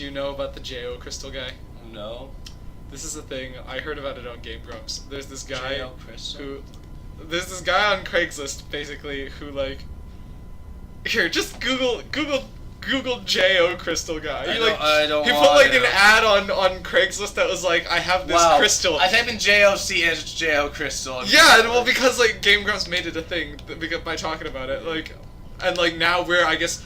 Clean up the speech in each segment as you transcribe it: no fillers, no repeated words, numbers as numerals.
Do you know about the J.O. Crystal guy? No. This is a thing. I heard about it on Game Grumps. There's this guy J.O. Crystal? There's this guy on Craigslist, basically, who, like... Here, just Google J.O. Crystal guy. I don't he put, want like, to. an ad on Craigslist that was like, I have this crystal. I type in J.O.C. and it's J.O. Crystal. Yeah, well, because, like, Game Grumps made it a thing by talking about it. Like, and, like, now we're, I guess...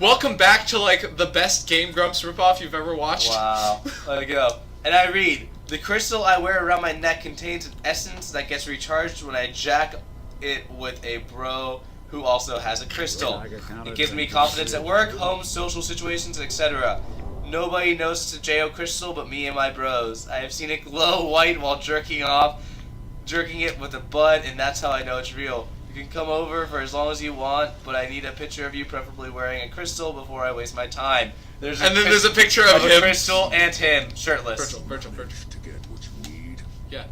Welcome back to, like, the best Game Grumps ripoff you've ever watched. Wow. Let it go. And I read, the crystal I wear around my neck contains an essence that gets recharged when I jack it with a bro who also has a crystal. It gives me confidence at work, home, social situations, etc. Nobody knows it's a J.O. crystal but me and my bros. I have seen it glow white while jerking it with a bud, and that's how I know it's real. You can come over for as long as you want, but I need a picture of you, preferably wearing a crystal, before I waste my time. There's a picture of him. A crystal and him, shirtless. Virtual. To get what you need. Yeah.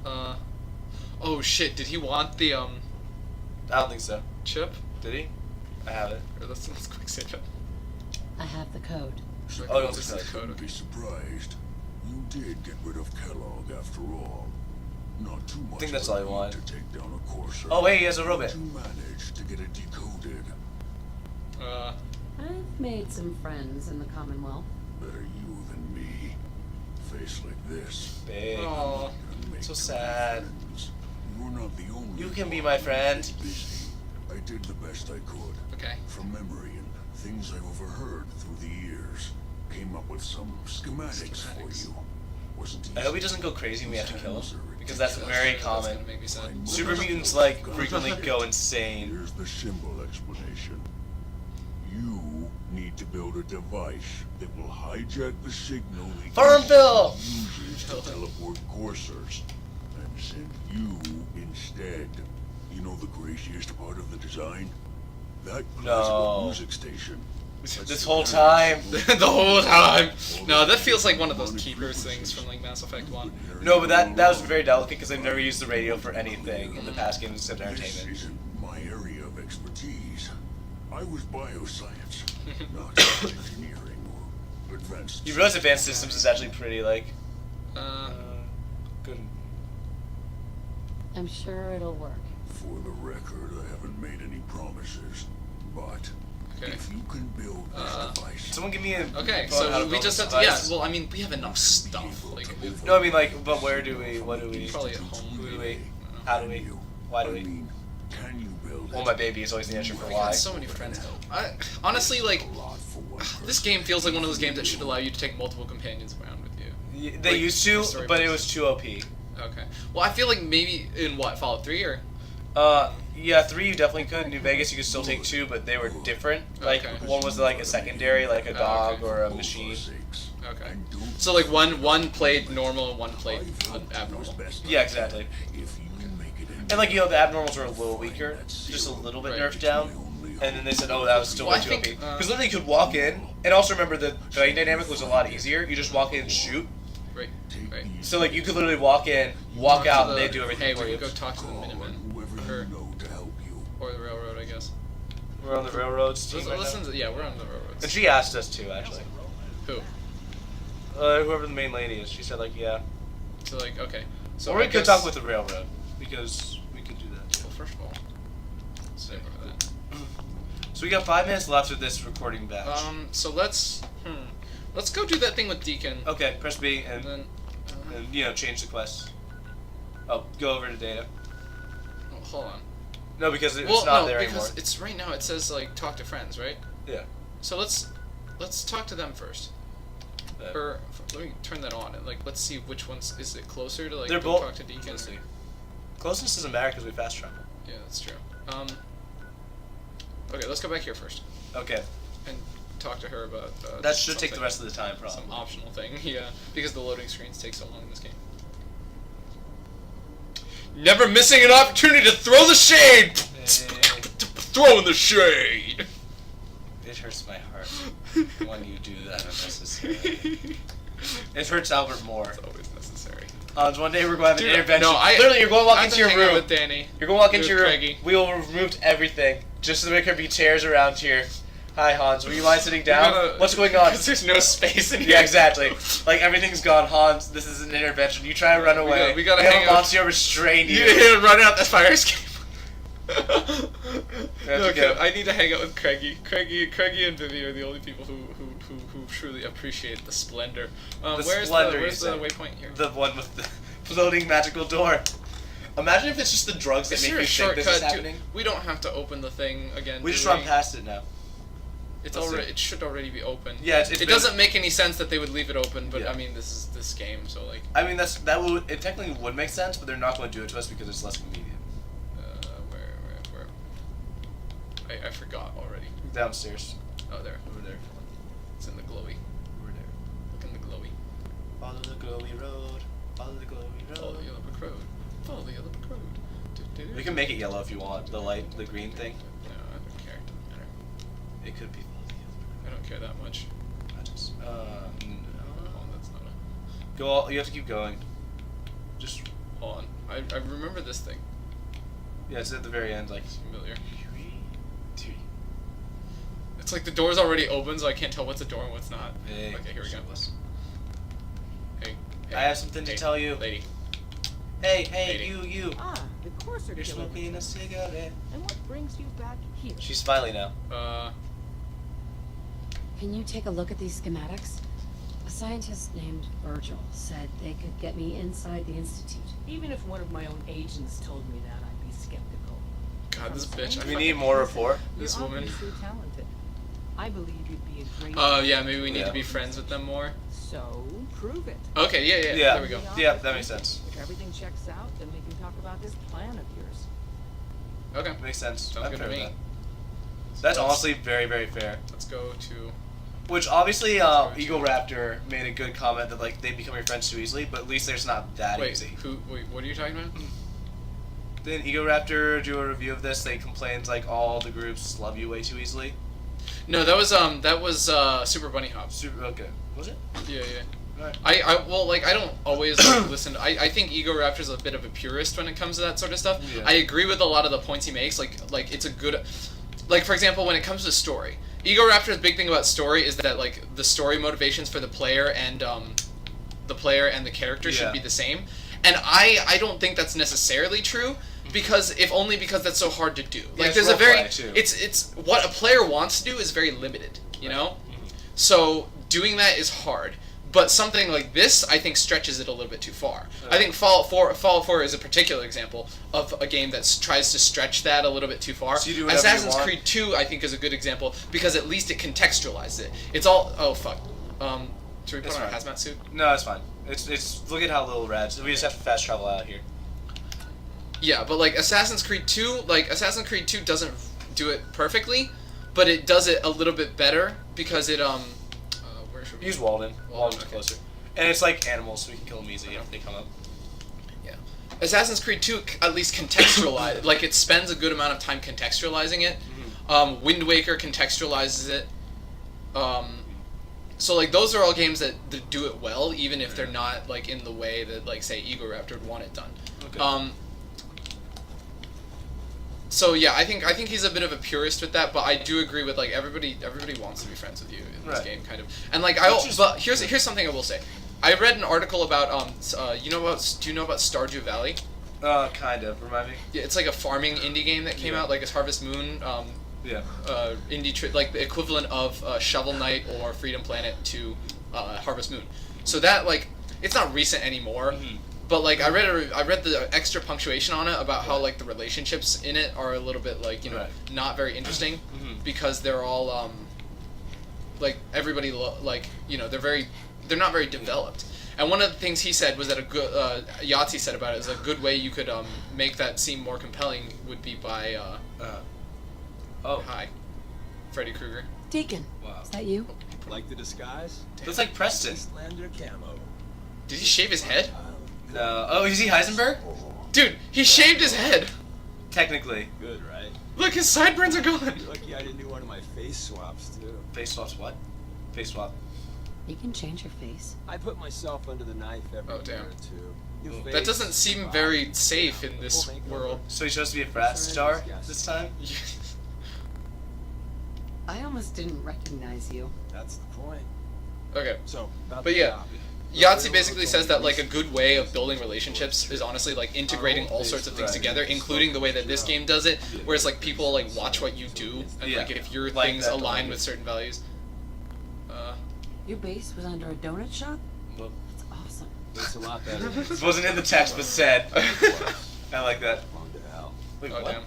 Oh shit, did he want the, I don't think so. chip? Did he? I have it. Or let's quick save it. I have the code. Oh, no, this is the code. Wouldn't be surprised. You did get rid of Kellogg after all. Not too much. I think that's all he wanted. To take down a courser. Oh wait, he has a robot. You managed to get it decoded. I've made some friends in the Commonwealth. Better you than me. Face like this. Babe. Aw. Make So good sad. friends. You're not the only You can one be my friend. busy. I did the best I could. Okay. From memory and things I've overheard through the years. Came up with some schematics for you. Wasn't easy. I hope he doesn't go crazy when we have to kill him, because that's very That's common. gonna make me sad. Super mutants, like, frequently go insane. Here's the symbol explanation. You need to build a device that will hijack the signal that Farmville! uses to teleport coursers and send you instead. You know the craziest part of the design? That plasma music station. This whole time. The whole time. No, that feels like one of those keepers things from like Mass Effect 1. No, but that was very delicate because I've never used the radio for anything in the past games except This entertainment. isn't my area of expertise. I was bioscience, not engineering or advanced. You realize advanced systems is actually pretty, like, good. I'm sure it'll work. For the record, I haven't made any promises, but Okay. if you can build this device, Someone give me a Okay, phone how to so we build just this have to. Yeah, device. well, I mean, we have enough stuff. Like, No, I mean, like, but where do we? What do we? probably at home. Who do we? How do we? Why do I we? mean, can you build Well, it? my baby is always the answer for We why. got so many friends. Honestly, like, A lot for one this game feels like one of those games that should allow you to take multiple companions around with you. They Like, used to, for story but it modes. was too OP. Okay. Well, I feel like maybe in what, Fallout 3 or? Yeah, 3 you definitely could. New Vegas you could still take 2, but they were different. Like, Okay. one was like a secondary, like a dog okay. or a for machine. sakes. Okay. And don't So like one played normal and one played abnormal. Yeah, exactly. If you make it in, And like, you know, the abnormals were a little weaker, just a little bit Right. nerfed down. And then they said, oh, that was still Well, way I too think, OP. Because literally you could walk in, and also remember the fighting dynamic was a lot easier. You just walk in and shoot. Right. Right. So like, you could literally walk in, walk Talk out, to and the- they do everything Hey, for we you. could go talk to the call on Minutemen. whoever Or- you know to help you. Or the railroad, I guess. We're on the railroads team right Listen now. to, yeah, we're on the railroads. And she asked us to, actually. Who? Whoever the main lady is, she said like, yeah. So like, okay. So Or we I could guess- talk with the railroad, because we could do that. Well, first of all, save over that. So we got 5 minutes left of this recording batch. So let's go do that thing with Deacon. Okay, press B And then, and you know, change the quest. Oh, go over to data. oh, hold on. No, because it's Well, not no, there because anymore. it's right now. It says like talk to friends, right? Yeah. So let's talk to them first. Or let me turn that on and like let's see which one's is it closer to like They're go both. talk to Deacon. Let's see. Closeness doesn't matter because we fast travel. Yeah, that's true. Okay, let's go back here first Okay. and talk to her about. That should take the something- rest of the time, probably. Some optional thing, yeah, because the loading screens take so long in this game. Never missing an opportunity to throw the shade. Throwing the shade. It hurts my heart when you do that unnecessarily. It hurts Albert more. It's always necessary. One day we're going to have an Dude, intervention. no, Literally, you're going to walk I've into been your hanging out room. with Danny. You're going to walk into With your room. Craigie. We will have removed everything just to make there be chairs around here. Hi Hans, would you mind sitting down? What's going on? Because there's no space in here. Yeah, exactly. Like everything's gone, Hans. This is an intervention. You try to run away. We gotta have hang a out. monster restrain you. You run out the fire escape. Okay. I need to hang out with Craigie. Craigie and Vivi are the only people who truly appreciate the splendor. Where's the waypoint here? The one with the floating magical door. Imagine if it's just the drugs that Is make there you a think this is shortcut? happening. We don't have to open the thing again. We do just run past it now. It's Let's already. see. It should already be open. Yeah, it doesn't make any sense that they would leave it open, but Yeah. I mean, this is this game, so like. I mean, it technically would make sense, but they're not going to do it to us because it's less convenient. Where? I forgot already. Downstairs. Oh, there. Over there. It's in the glowy. Over there. Look in the glowy. Follow the glowy road. Follow the glowy road. Follow the yellow brick road. Follow the yellow brick road. We can make it yellow if you want. The light, the green thing. No, I don't care. It doesn't matter. It could be follow the yellow brick I don't care that much. road. I just, Oh, that's not a. Go all, you have to keep going. Just, Hold on. I remember this thing. yeah, it's at the very end, like. It's familiar. 3, 2. It's like the door's already open, so I can't tell what's a door and what's not. Hey, Okay, here we go. Hey, I have something to tell you. Lady. Hey, Lady. you. Ah, the courser You're killer. smoking a cigarette. And what brings you back here? She's smiley now. Can you take a look at these schematics? A scientist named Virgil said they could get me inside the Institute. Even if one of my own agents told me that, I'd be skeptical. God, this bitch. We need more rapport. This You're woman. obviously talented. I believe you'd be a great. Yeah, maybe we need Yeah. to be friends with them more. So prove it. Okay, yeah, Yeah. there we go. Yeah, that makes sense. If everything checks out, then we can talk about this plan of yours. Okay, Makes sense. Sounds I'm good fair to with me. that. That's honestly very, very fair. let's go to. Which obviously, Egoraptor made a good comment that like they become your friends too easily, but at least there's not that Wait, easy. what are you talking about? Didn't Egoraptor do a review of this? They complained like all the groups love you way too easily. No, that was Super Bunny Hop. Super okay. Was it? Yeah. Right. I don't always listen. I think Egoraptor's a bit of a purist when it comes to that sort of stuff. Yeah. I agree with a lot of the points he makes. Like it's a good, like for example, when it comes to story, Egoraptor's big thing about story is that like the story motivations for the player and the character Yeah. should be the same. And I don't think that's necessarily true. Because because that's so hard to do. Like it's there's a very roleplay, too. it's what a player wants to do is very limited, you know? So doing that is hard. But something like this, I think, stretches it a little bit too far. I think Fallout 4 is a particular example of a game that tries to stretch that a little bit too far. So you do whatever you Assassin's want? Creed 2, I think, is a good example because at least it contextualizes it. It's all oh fuck. Should we put That's on our fine. hazmat suit? No, it's fine. It's look at how little rads. We just have to fast travel out here. Yeah, but like Assassin's Creed 2 doesn't do it perfectly, but it does it a little bit better because it where should we Use Walden. Walden's okay. closer. And it's like animals, so we can kill them easy if they come up. Yeah. Assassin's Creed 2 at least contextualize like it spends a good amount of time contextualizing it. Wind Waker contextualizes it. So like those are all games that do it well, even if they're not like in the way that like say Egoraptor would want it done. Okay. So yeah, I think he's a bit of a purist with that, but I do agree with like everybody wants to be friends with you in this Right. game, kind of. And like but here's something I will say. I read an article about do you know about Stardew Valley? Kind of. Remind me. Yeah, it's like a farming indie game that came Yeah. out, like it's Harvest Moon, Yeah. like the equivalent of Shovel Knight or Freedom Planet to Harvest Moon. So that like it's not recent anymore. But like I read the extra punctuation on it about how like the relationships in it are a little bit like Right. not very interesting because they're all like everybody they're not very developed. And one of the things he said was that a good Yahtzee said about it is a good way you could make that seem more compelling would be by hi, Freddy Krueger. Deacon, Wow. is that you? Like the disguise? Looks like Preston. Lander camo. Did he shave his head? No. Oh, is he Heisenberg? Dude, he shaved his head. Technically. Good, right? Look, his sideburns are gone. You're lucky I didn't do one of my face swaps, too. Face swaps what? Face swap. You can change your face. I put myself under the knife every Oh, damn. year or two. New That face, doesn't seem swap, very safe in this full makeover. world. So he's supposed to be a frat star this time? I almost didn't recognize you. That's the point. Okay. So, about But the yeah, job. Yahtzee basically says that like a good way of building relationships is honestly like integrating all sorts of things together, including the way that this game does it, where it's like people like watch what you do, and like if your Like things that align donut. with certain values. Your base was under a donut shop? Well, That's awesome. It's a lot better. this wasn't in the text, but said. I like that. Gone to hell. Wait, Oh what? damn!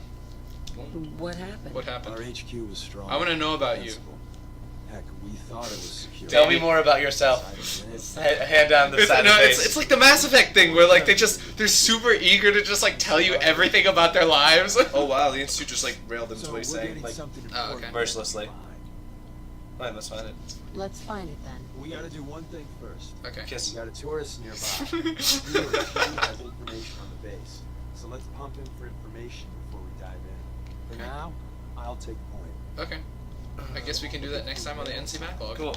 What happened? What happened? Our HQ was strong. I wanna know about you. Defensible. Heck, we thought it was secure. Tell me more about yourself. Hand down the side of the face. It's like the Mass Effect thing where like they're super eager to just like tell you everything about their lives. Oh wow, the Institute just like railed into So what he's we're saying, getting like something Oh, important okay. mercilessly. behind. Fine, let's find it. Let's find it then. We gotta do one thing first. Okay. Kiss. We got a tourist nearby. He or she has information on the base. So let's pump him for information before we dive in. For Okay. now, I'll take point. Okay. I guess we can do that next time on the NC Backlog. Cool.